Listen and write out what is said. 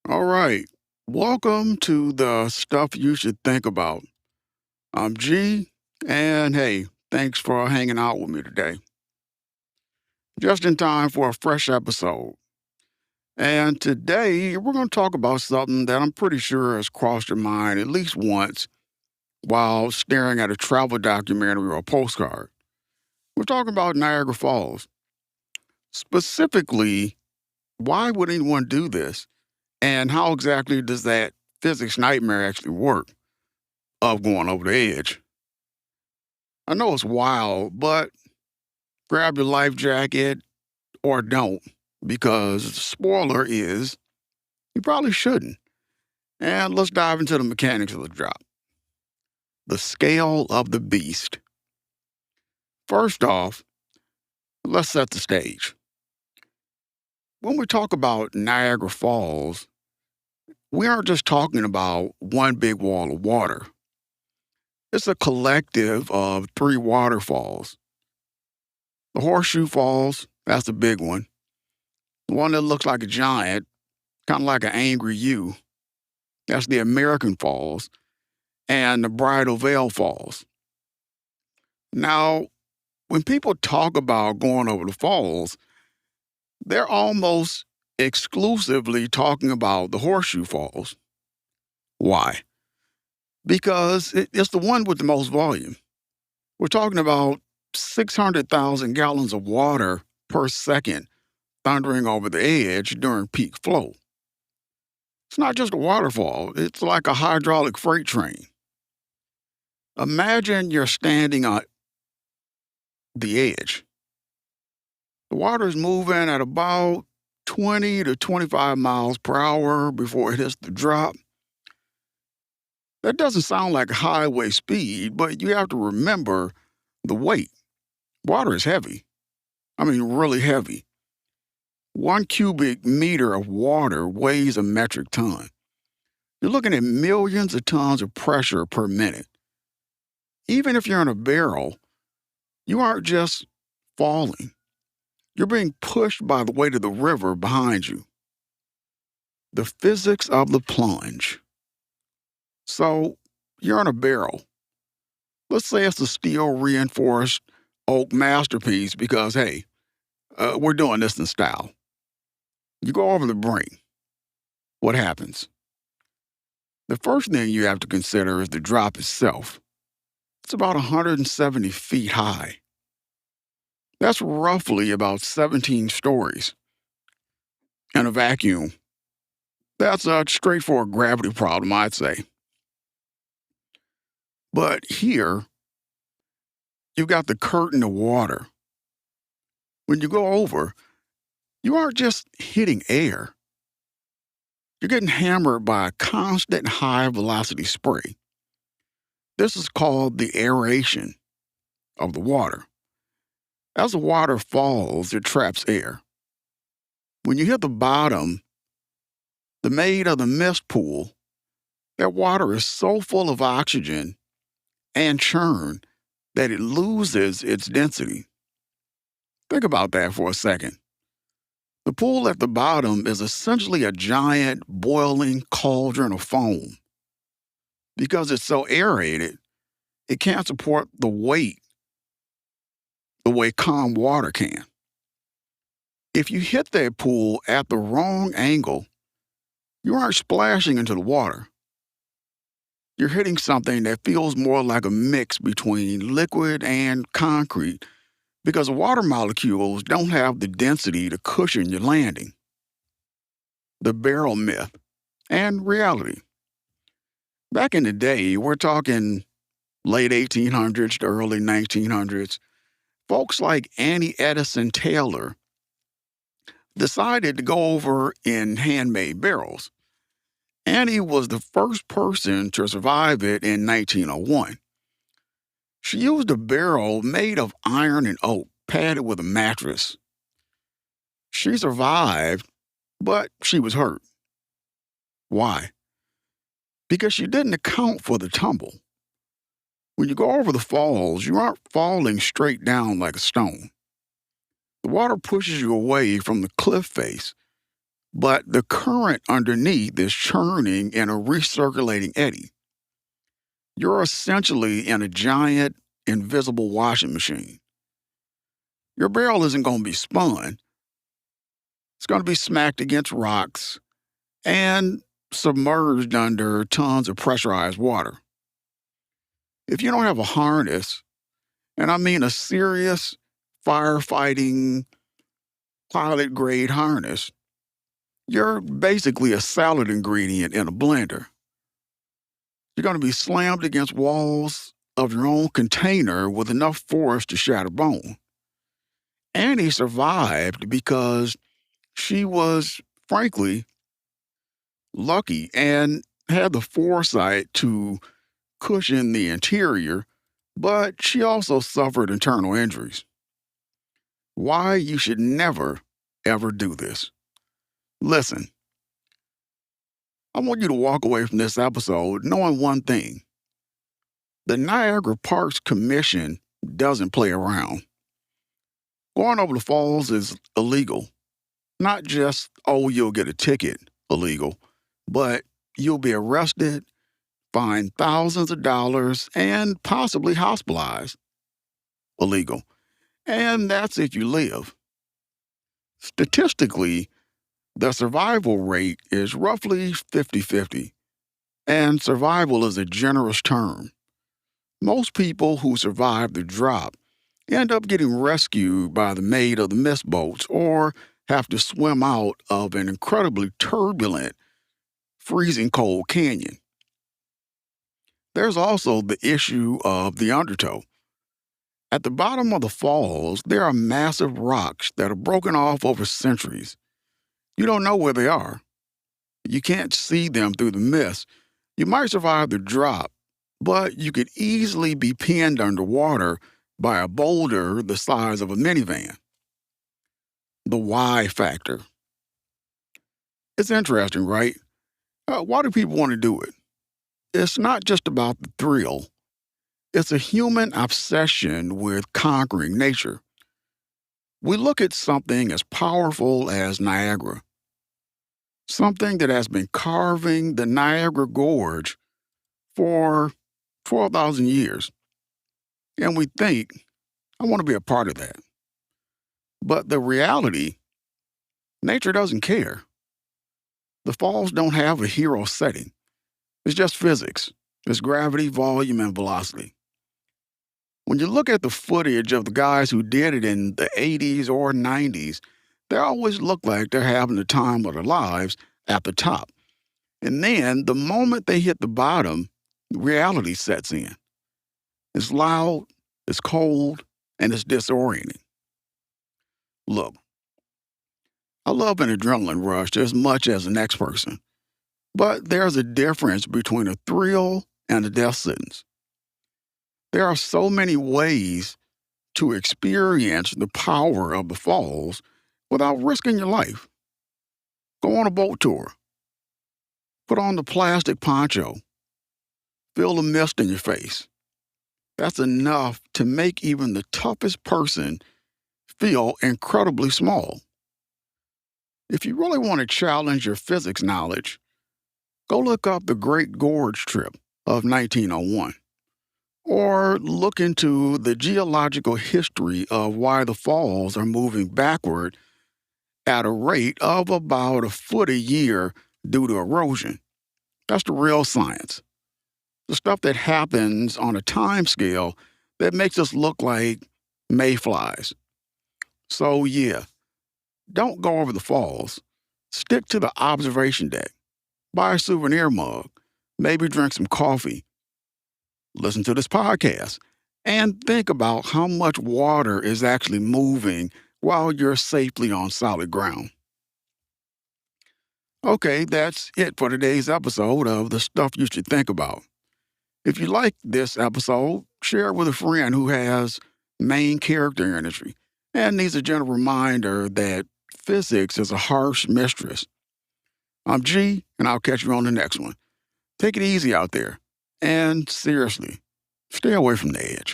All right. Welcome to the stuff you should think about. I'm G, and hey, thanks for hanging out with me today. Just in time for a fresh episode. And today we're going to talk about something that I'm pretty sure has crossed your mind at least once while staring at a travel documentary or a postcard. We're talking about Niagara Falls. Specifically, why would anyone do this? And how exactly does that physics nightmare actually work of going over the edge? I know it's wild, but grab your life jacket or don't, because the spoiler is you probably shouldn't. And let's dive into the mechanics of the drop. The scale of the beast. First off, let's set the stage. When we talk about Niagara Falls, we aren't just talking about one big wall of water. It's a collective of three waterfalls. The Horseshoe Falls, that's the big one. The one that looks like a giant, kind of like an angry U. That's the American Falls, and the Bridal Veil Falls. Now, when people talk about going over the falls, they're almost exclusively talking about the Horseshoe Falls. Why? Because it's the one with the most volume. We're talking about 600,000 gallons of water per second thundering over the edge during peak flow. It's not just a waterfall, it's like a hydraulic freight train. Imagine you're standing on the edge. The water is moving at about 20 to 25 miles per hour before it hits the drop. That doesn't sound like highway speed, but you have to remember the weight. Water is heavy. I mean, really heavy. 1 cubic meter of water weighs a metric ton. You're looking at millions of tons of pressure per minute. Even if you're in a barrel, you aren't just falling. You're being pushed by the weight of the river behind you. The physics of the plunge. So, you're in a barrel. Let's say it's a steel reinforced oak masterpiece because, hey, we're doing this in style. You go over the brink. What happens? The first thing you have to consider is the drop itself. It's about 170 feet high. That's roughly about 17 stories. In a vacuum, that's a straightforward gravity problem, I'd say. But here, you've got the curtain of water. When you go over, you aren't just hitting air. You're getting hammered by a constant high velocity spray. This is called the aeration of the water. As the water falls, it traps air. When you hit the bottom, the Maid of the mist pool, that water is so full of oxygen and churn that it loses its density. Think about that for a second. The pool at the bottom is essentially a giant boiling cauldron of foam. Because it's so aerated, it can't support the weight the way calm water can. If you hit that pool at the wrong angle, you aren't splashing into the water. You're hitting something that feels more like a mix between liquid and concrete because water molecules don't have the density to cushion your landing. The barrel myth and reality. Back in the day, we're talking late 1800s to early 1900s, folks like Annie Edison Taylor decided to go over in handmade barrels. Annie was the first person to survive it in 1901. She used a barrel made of iron and oak, padded with a mattress. She survived, but she was hurt. Why? Because she didn't account for the tumble. When you go over the falls, you aren't falling straight down like a stone. The water pushes you away from the cliff face, but the current underneath is churning in a recirculating eddy. You're essentially in a giant, invisible washing machine. Your barrel isn't going to be spun, it's going to be smacked against rocks and submerged under tons of pressurized water. If you don't have a harness, and I mean a serious firefighting pilot grade harness, you're basically a salad ingredient in a blender. You're going to be slammed against walls of your own container with enough force to shatter bone. Annie survived because she was, frankly, lucky and had the foresight to cushion the interior, but she also suffered internal injuries. Why you should never, ever do this. Listen, I want you to walk away from this episode knowing one thing. The Niagara Parks Commission doesn't play around. Going over the falls is illegal. Not just, oh, you'll get a ticket, illegal, but you'll be arrested, fined thousands of dollars, and possibly hospitalized, illegal. And that's if you live. Statistically, the survival rate is roughly 50-50, and survival is a generous term. Most people who survive the drop end up getting rescued by the Maid of the mist boats or have to swim out of an incredibly turbulent, freezing cold canyon. There's also the issue of the undertow. At the bottom of the falls, there are massive rocks that are broken off over centuries. You don't know where they are. You can't see them through the mist. You might survive the drop, but you could easily be pinned underwater by a boulder the size of a minivan. The why factor. It's interesting, right? Why do people want to do it? It's not just about the thrill. It's a human obsession with conquering nature. We look at something as powerful as Niagara, something that has been carving the Niagara Gorge for 12,000 years, and we think, I want to be a part of that. But the reality, nature doesn't care. The falls don't have a hero setting. It's just physics. It's gravity, volume, and velocity. When you look at the footage of the guys who did it in the 80s or 90s, they always look like they're having the time of their lives at the top. And then the moment they hit the bottom, reality sets in. It's loud, it's cold, and it's disorienting. Look, I love an adrenaline rush as much as the next person, but there's a difference between a thrill and a death sentence. There are so many ways to experience the power of the falls without risking your life. Go on a boat tour. Put on the plastic poncho. Feel the mist in your face. That's enough to make even the toughest person feel incredibly small. If you really want to challenge your physics knowledge, go look up the Great Gorge Trip of 1901. Or look into the geological history of why the falls are moving backward at a rate of about a foot a year due to erosion. That's the real science. The stuff that happens on a time scale that makes us look like mayflies. So, yeah, don't go over the falls. Stick to the observation deck. Buy a souvenir mug. Maybe drink some coffee. Listen to this podcast. And think about how much water is actually moving while you're safely on solid ground. Okay, that's it for today's episode of The Stuff You Should Think About. If you like this episode, share it with a friend who has main character energy and needs a gentle reminder that physics is a harsh mistress. I'm G, and I'll catch you on the next one. Take it easy out there. And seriously, stay away from the edge.